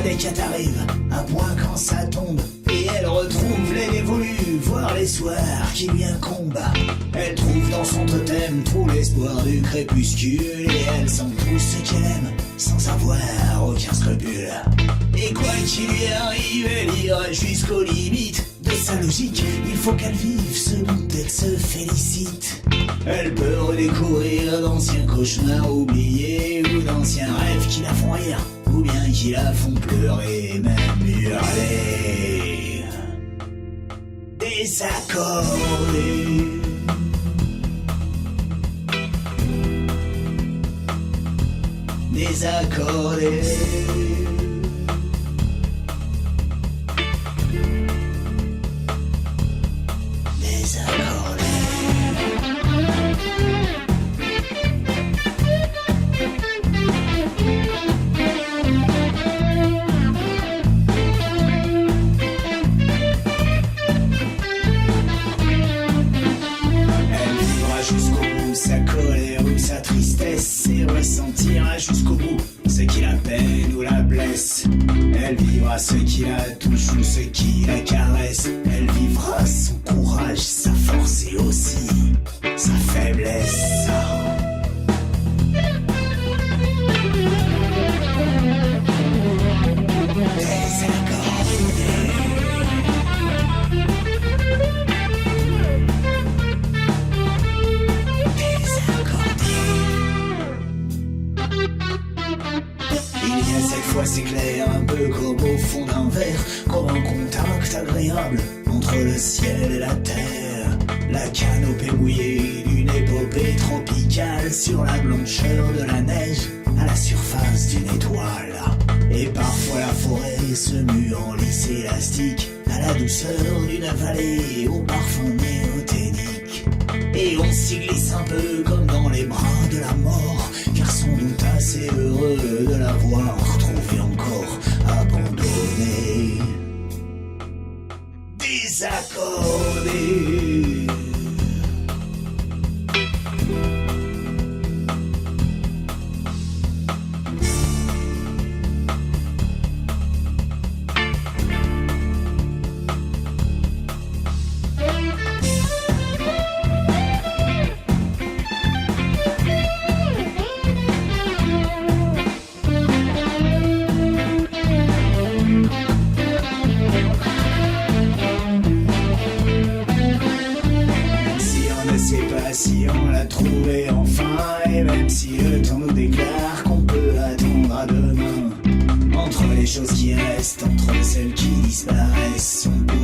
dès qu'elle arrive, à point quand ça tombe. Et elle retrouve les dévolus, voire les soirs qui lui incombent. Elle trouve dans son totem tout l'espoir du crépuscule. Et elle sent tout ce qu'elle aime, sans avoir aucun scrupule. Et quoi qu'il lui arrive, elle ira jusqu'aux limites de sa logique. Il faut qu'elle vive ce dont elle se félicite. Elle peut redécouvrir d'anciens cauchemars oubliés, ou d'anciens rêves qui la font rire, ou bien qui la font pleurer, même hurler. Désaccordé. Désaccordé. Sa colère ou sa tristesse, et ressentira jusqu'au bout ce qui la peine ou la blesse. Elle vivra ce qui la touche ou ce qui la caresse. Elle vivra son courage, sa force et aussi sa faiblesse. Cette fois c'est clair, un peu comme au fond d'un verre, comme un contact agréable entre le ciel et la terre. La canopée mouillée d'une épopée tropicale sur la blancheur de la neige à la surface d'une étoile. Et parfois la forêt se mue en lisse élastique à la douceur d'une vallée au parfum néothénique. Et on s'y glisse un peu comme dans les bras de la mort, car sans doute assez heureux de l'avoir retrouvé encore abandonné. Désaccordé. Si on l'a trouvé enfin, et même si le temps nous déclare qu'on peut attendre à demain, entre les choses qui restent, entre celles qui disparaissent, on peut